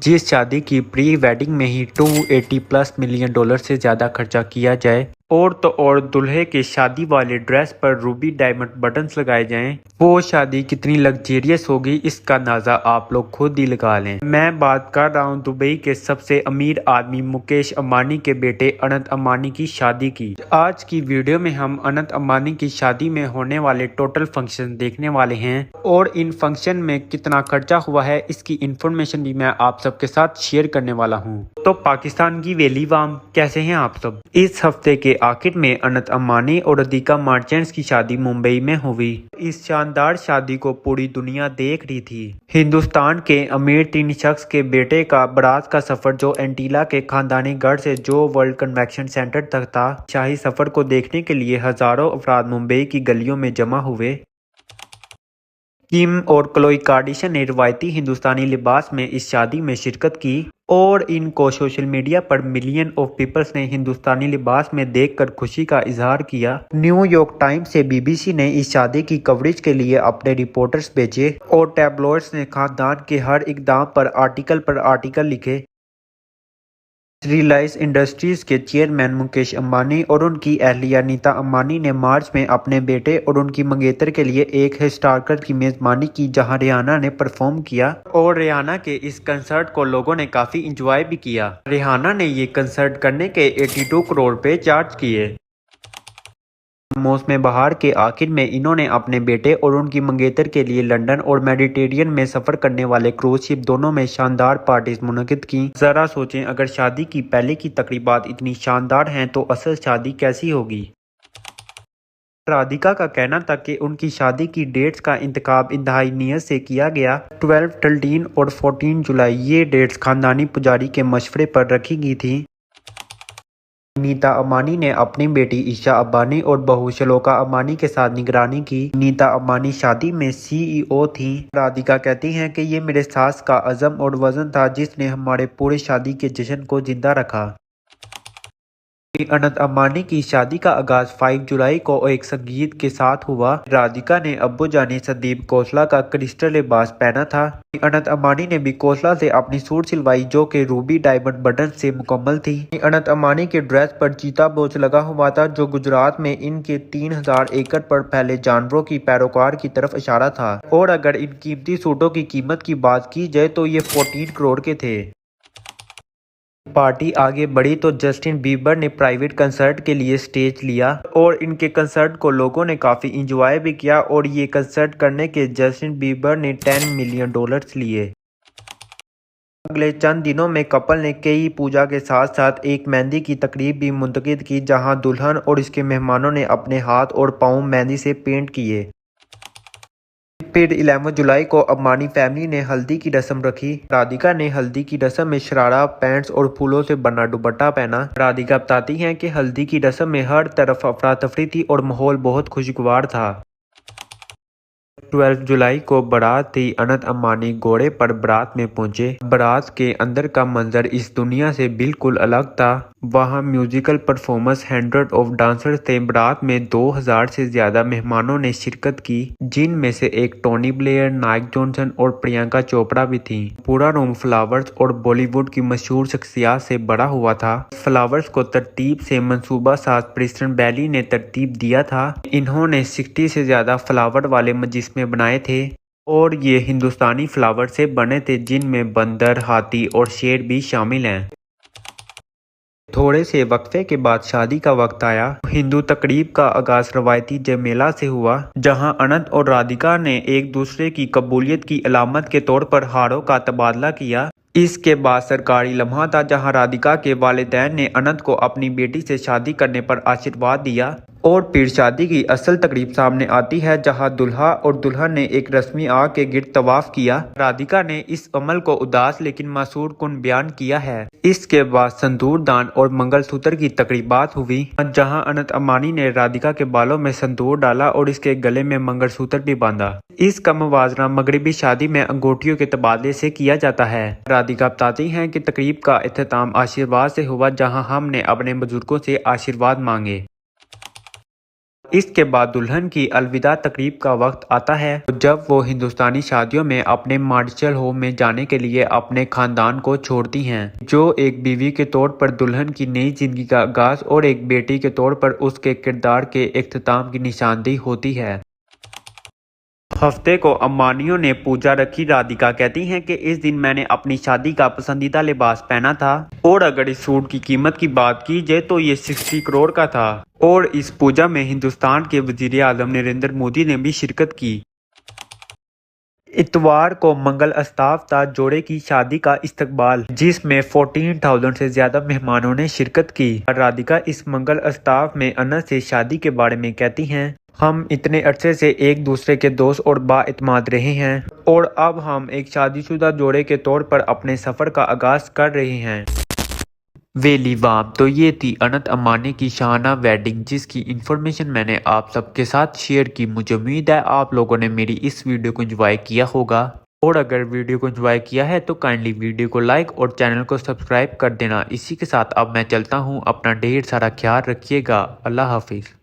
जिस शादी की प्री वेडिंग में ही 280 प्लस मिलियन डॉलर से ज्यादा खर्चा किया जाए और तो और दूल्हे के शादी वाले ड्रेस पर रूबी डायमंड बटन्स लगाए जाएं, वो शादी कितनी लग्जेरियस होगी इसका अंदाजा आप लोग खुद ही लगा लें। मैं बात कर रहा हूँ दुबई के सबसे अमीर आदमी मुकेश अंबानी के बेटे अनंत अंबानी की शादी की। आज की वीडियो में हम अनंत अंबानी की शादी में होने वाले टोटल फंक्शन देखने वाले हैं और इन फंक्शन में कितना खर्चा हुआ है इसकी इंफॉर्मेशन भी मैं आप सबके साथ शेयर करने वाला हूँ। तो पाकिस्तान की वेली वाम, कैसे हैं आप सब। इस हफ्ते के आखिर में अनंत अंबानी और राधिका मर्चेंट्स की शादी मुंबई में हुई। इस शानदार शादी को पूरी दुनिया देख रही थी। हिंदुस्तान के अमीर 3 शख्स के बेटे का बारात का सफर जो एंटीला के खानदानी गढ़ से जो वर्ल्ड कन्वेंशन सेंटर तक था, शाही सफर को देखने के लिए हजारों अफराद मुंबई की गलियों में जमा हुए। किम और क्लोई कार्डिशन ने रवायती हिंदुस्तानी लिबास में इस शादी में शिरकत की और इनको सोशल मीडिया पर मिलियन ऑफ पीपल्स ने हिंदुस्तानी लिबास में देखकर खुशी का इजहार किया। न्यूयॉर्क टाइम्स से बीबीसी ने इस शादी की कवरेज के लिए अपने रिपोर्टर्स भेजे और टैबलॉइड्स ने खानदान के हर इकदाम पर आर्टिकल लिखे। रिलायंस इंडस्ट्रीज के चेयरमैन मुकेश अंबानी और उनकी अहलिया नीता अंबानी ने मार्च में अपने बेटे और उनकी मंगेतर के लिए एक हिस्टोरिकल की मेजबानी की जहां रिहाना ने परफॉर्म किया और रिहाना के इस कंसर्ट को लोगों ने काफी एंजॉय भी किया। रिहाना ने ये कंसर्ट करने के 82 करोड़ रुपए चार्ज किए। मौसम बहार के आखिर में इन्होंने अपने बेटे और उनकी मंगेतर के लिए लंदन और मेडिटेरियन में सफर करने वाले क्रूज शिप दोनों में शानदार पार्टीज मुनक्किद की। जरा सोचें, अगर शादी की पहले की तकरीबात इतनी शानदार हैं तो असल शादी कैसी होगी। राधिका का कहना था कि उनकी शादी की डेट्स का इंतखाब इंतहाई नियत से किया गया। 12, 13 और 14 जुलाई ये डेट्स खानदानी पुजारी के मशवरे पर रखी गई थी। नीता अंबानी ने अपनी बेटी ईशा अंबानी और बहू श्लोका अंबानी के साथ निगरानी की। नीता अंबानी शादी में सीईओ थी। राधिका कहती हैं कि ये मेरे सास का अज़म और वजन था जिसने हमारे पूरे शादी के जश्न को जिंदा रखा। अनंत अंबानी की शादी का आगाज 5 जुलाई को एक संगीत के साथ हुआ। राधिका ने अब्बू जानी संदीप खोसला का क्रिस्टल लिबास पहना था। अनंत अंबानी ने भी खोसला से अपनी सूट सिलवाई जो कि रूबी डायमंड बटन से मुकम्मल थी। अनंत अंबानी के ड्रेस पर चीता बोझ लगा हुआ था जो गुजरात में इनके 3000 एकड़ पर फैले जानवरों की पैरोकार की तरफ इशारा था और अगर इन कीमती सूटों की कीमत की बात की जाए तो ये 14 करोड़ के थे। पार्टी आगे बढ़ी तो जस्टिन बीबर ने प्राइवेट कंसर्ट के लिए स्टेज लिया और इनके कंसर्ट को लोगों ने काफी इंजॉय भी किया और ये कंसर्ट करने के जस्टिन बीबर ने $10 मिलियन लिए। अगले चंद दिनों में कपल ने कई पूजा के साथ साथ एक मेहंदी की तकरीब भी मुनक्किद की जहां दुल्हन और इसके मेहमानों ने अपने हाथ और पांव मेहंदी से पेंट किए। फिर 11 जुलाई को अंबानी फैमिली ने हल्दी की रस्म रखी। राधिका ने हल्दी की रस्म में शरारा पैंट्स और फूलों से बना दुपट्टा पहना। राधिका बताती हैं कि हल्दी की रस्म में हर तरफ अफरा तफरी थी और माहौल बहुत खुशगवार था। 12 जुलाई को बारात थी। अनंत अंबानी घोड़े पर बारात में पहुंचे। बारात के अंदर का मंजर इस दुनिया से बिल्कुल अलग था। वहां म्यूजिकल परफॉर्मेंस, 100 ऑफ डांसर्स थे। बारात में 2000 से ज्यादा मेहमानों ने शिरकत की जिनमें से एक टोनी ब्लेयर, नाइक जॉनसन और प्रियंका चोपड़ा भी थी। पूरा रूम फ्लावर्स और बॉलीवुड की मशहूर शख्सियात से भरा हुआ था। फ्लावर्स को तरतीब से मंसूबा साज प्रिस्टन बैली ने तरतीब दिया था। इन्होंने 60 से ज्यादा फ्लावर वाले मजिस्मे बनाए थे और ये हिंदुस्तानी फ्लावर से बने थे जिनमें बंदर, हाथी और शेर भी शामिल हैं। थोड़े से वक्फे के बाद शादी का वक्त आया। हिंदू तकरीब का आगाज रवायती जयमेला से हुआ जहां अनंत और राधिका ने एक दूसरे की कबूलियत की अलामत के तौर पर हारों का तबादला किया। इसके बाद सरकारी लम्हा था जहां राधिका के वालिदैन ने अनंत को अपनी बेटी से शादी करने पर आशीर्वाद दिया और फिर शादी की असल तकरीब सामने आती है जहां दुल्हा और दुल्हन ने एक रस्मी आग के गिर्द तवाफ किया। राधिका ने इस अमल को उदास लेकिन मासूर कुन बयान किया है। इसके बाद संदूर दान और मंगलसूत्र की तकरीबात हुई जहां अनंत अंबानी ने राधिका के बालों में संदूर डाला और इसके गले में मंगलसूत्र भी बांधा। इसका मुवाजना मगरबी शादी में अंगूठियों के तबादले से किया जाता है। राधिका बताती हैं कि तकरीब का इख्तिताम आशीर्वाद से हुआ जहां हमने अपने बुजुर्गों से आशीर्वाद मांगे इसके बाद दुल्हन की अलविदा तकरीब का वक्त आता है, जब वो हिंदुस्तानी शादियों में अपने मार्शल होम में जाने के लिए अपने खानदान को छोड़ती हैं, जो एक बीवी के तौर पर दुल्हन की नई जिंदगी का आगाज और एक बेटी के तौर पर उसके किरदार के इख्तिताम की निशानदेही होती है। हफ्ते को अम्बानियों ने पूजा रखी। राधिका कहती हैं कि इस दिन मैंने अपनी शादी का पसंदीदा लिबास पहना था और अगर इस सूट की कीमत की बात की जाए तो ये 60 करोड़ का था और इस पूजा में हिंदुस्तान के वजीर आजम नरेंद्र मोदी ने भी शिरकत की। इतवार को मंगल अस्ताफ था जोड़े की शादी का इस्तकबाल, जिसमें 14,000 से ज्यादा मेहमानों ने शिरकत की। राधिका इस मंगल अस्ताफ में अनस से शादी के बारे में कहती हैं, हम इतने अरसे से एक दूसरे के दोस्त और बाइतमाद रहे हैं और अब हम एक शादीशुदा जोड़े के तौर पर अपने सफर का आगाज कर रहे हैं। वेलीवाम। तो ये थी अनंत अंबानी की शाहाना वेडिंग, जिसकी इन्फॉर्मेशन मैंने आप सबके साथ शेयर की। मुझे उम्मीद है आप लोगों ने मेरी इस वीडियो को एंजॉय किया होगा और अगर वीडियो को एंजॉय किया है तो काइंडली वीडियो को लाइक और चैनल को सब्सक्राइब कर देना। इसी के साथ अब मैं चलता हूँ, अपना ढेर सारा ख्याल रखिएगा। अल्लाह हाफिज।